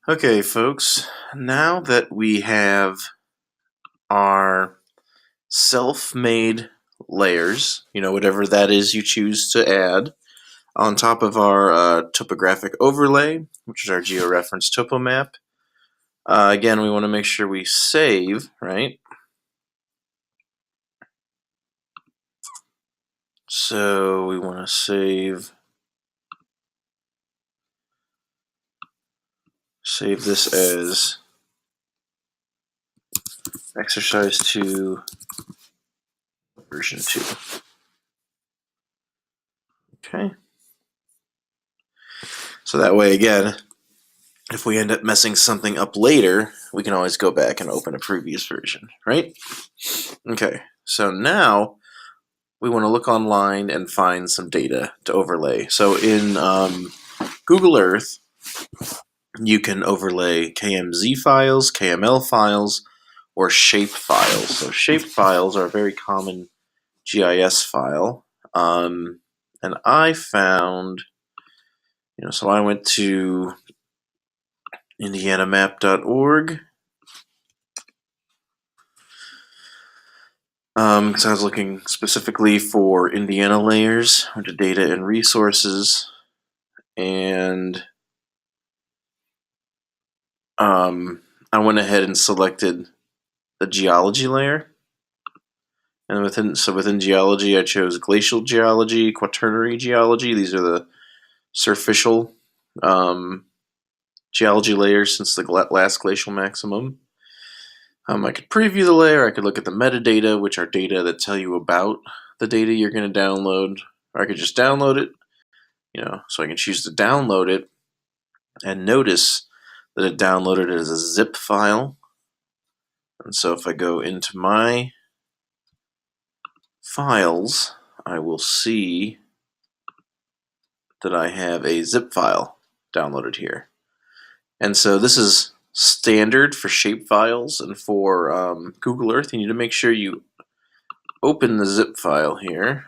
Okay, folks, now that we have our self-made layers, whatever that is you choose to add, on top of our topographic overlay, which is our georeference topo map, again, we want to make sure we save, right? So we want to save this as exercise 2 version 2. Okay. So that way, again, if we end up messing something up later, we can always go back and open a previous version, right? Okay, so now we want to look online and find some data to overlay. So in Google Earth, you can overlay KMZ files, KML files, or shape files. So shape files are a very common GIS file. And I found, so I went to indianamap.org because I was looking specifically for Indiana layers under data and resources, and I went ahead and selected the geology layer. And within geology, I chose glacial geology, quaternary geology. These are the surficial geology layers since the last glacial maximum. I could preview the layer. I could look at the metadata, which are data that tell you about the data you're going to download. Or I could just download it, so I can choose to download it. And notice that it downloaded it as a zip file. And so if I go into my files, I will see that I have a zip file downloaded here. And so this is standard for shapefiles, and for Google Earth, you need to make sure you open the zip file here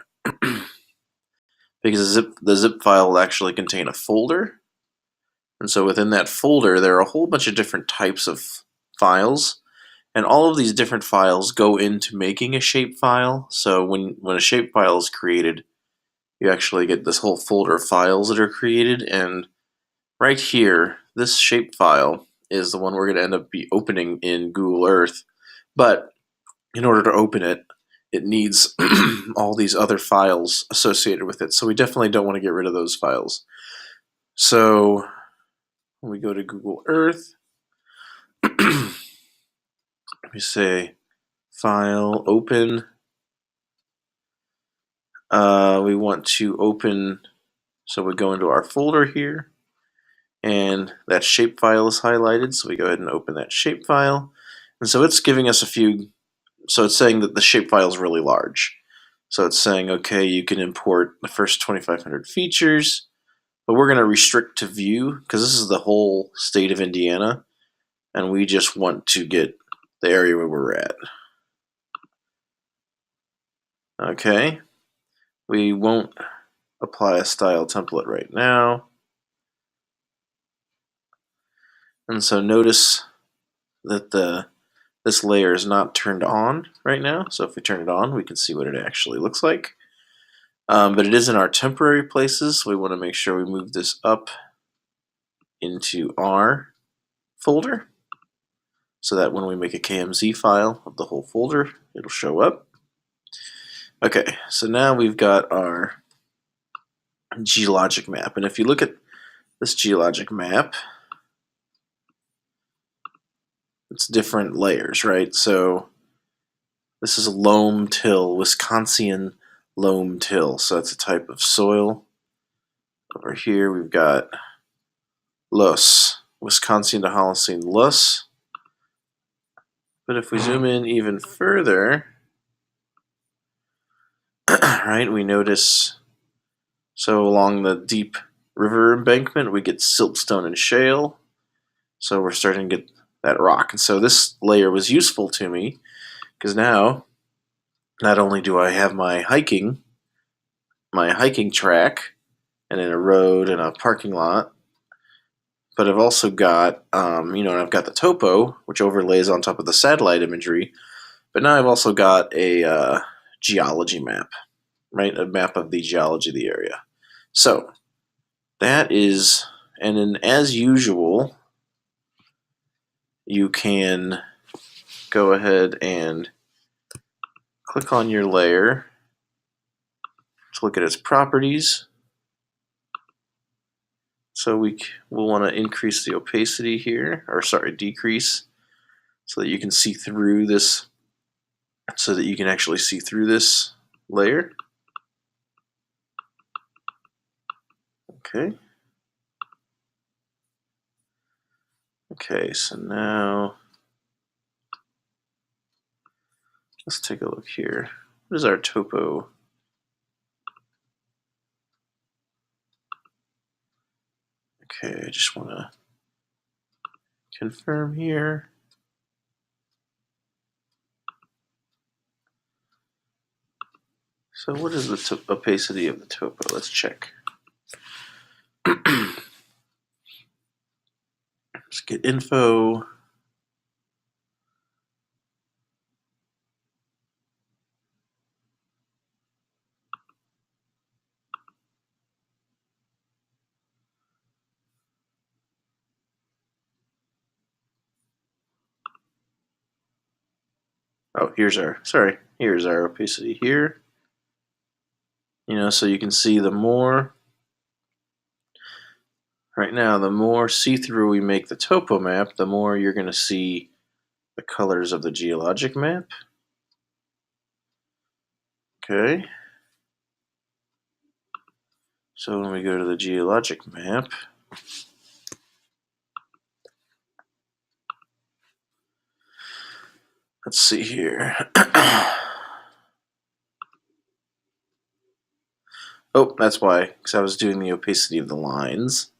because the zip file will actually contain a folder. And so within that folder, there are a whole bunch of different types of files. And all of these different files go into making a shapefile. So when a shapefile is created, you actually get this whole folder of files that are created. And right here, this shapefile is the one we're going to end up opening in Google Earth. But in order to open it, it needs all these other files associated with it. So we definitely don't want to get rid of those files. So when we go to Google Earth, we say File, Open. We want to open, so we go into our folder here, and that shapefile is highlighted, so we go ahead and open that shapefile. And so it's giving us so it's saying that the shapefile is really large. So it's saying, okay, you can import the first 2,500 features, but we're going to restrict to view because this is the whole state of Indiana, and we just want to get the area where we're at. Okay, we won't apply a style template right now. And so notice that this layer is not turned on right now. So if we turn it on, we can see what it actually looks like. But it is in our temporary places, so we want to make sure we move this up into our folder so that when we make a KMZ file of the whole folder, it'll show up. Okay, so now we've got our geologic map. And if you look at this geologic map, it's different layers, right? So this is loam till, Wisconsin loam till. So that's a type of soil. Over here we've got loess, Wisconsin to Holocene loess. But if we zoom in even further, right, we notice, so along the deep river embankment, we get siltstone and shale. So we're starting to get that rock. And so this layer was useful to me because now not only do I have my hiking track and then a road and a parking lot, but I've also got, and I've got the topo, which overlays on top of the satellite imagery, but now I've also got a geology map, right? A map of the geology of the area. So that is, and then as usual, you can go ahead and click on your layer to look at its properties. So we'll want to increase the opacity here, or sorry, decrease, so that you can see through this, so that you can actually see through this layer. Okay. Okay, so now let's take a look here. What is our topo? Okay, I just want to confirm here. So what is the opacity of the topo? Let's check. Let's get info. Oh, here's our opacity here. So you can see the more, right now, the more see-through we make the topo map, the more you're going to see the colors of the geologic map. Okay. So when we go to the geologic map, let's see here. Oh, that's why, because I was doing the opacity of the lines.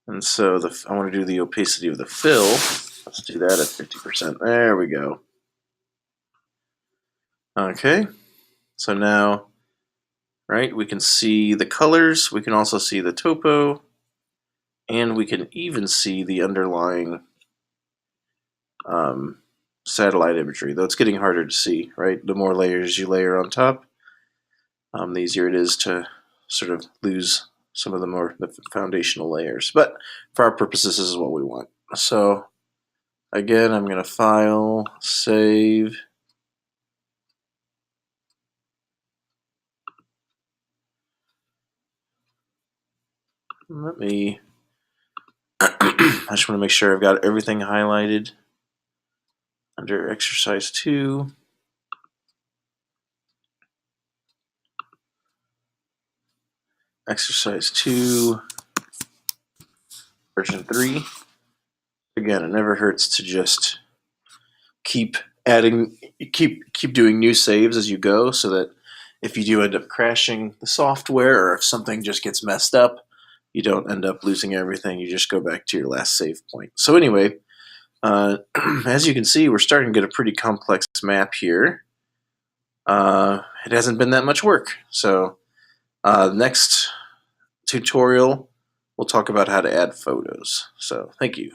And so I want to do the opacity of the fill. Let's do that at 50%. There we go. Okay, so now, right, we can see the colors, we can also see the topo, and we can even see the underlying satellite imagery, though it's getting harder to see, right? The more layers you layer on top, the easier it is to sort of lose some of the foundational layers. But for our purposes, this is what we want. So again, I'm going to file, save. Let me, I just want to make sure I've got everything highlighted under exercise 2. Exercise 2, version 3. Again, it never hurts to just keep doing new saves as you go, so that if you do end up crashing the software, or if something just gets messed up, you don't end up losing everything. You just go back to your last save point. So anyway, as you can see, we're starting to get a pretty complex map here. It hasn't been that much work. So next tutorial, we'll talk about how to add photos. So thank you.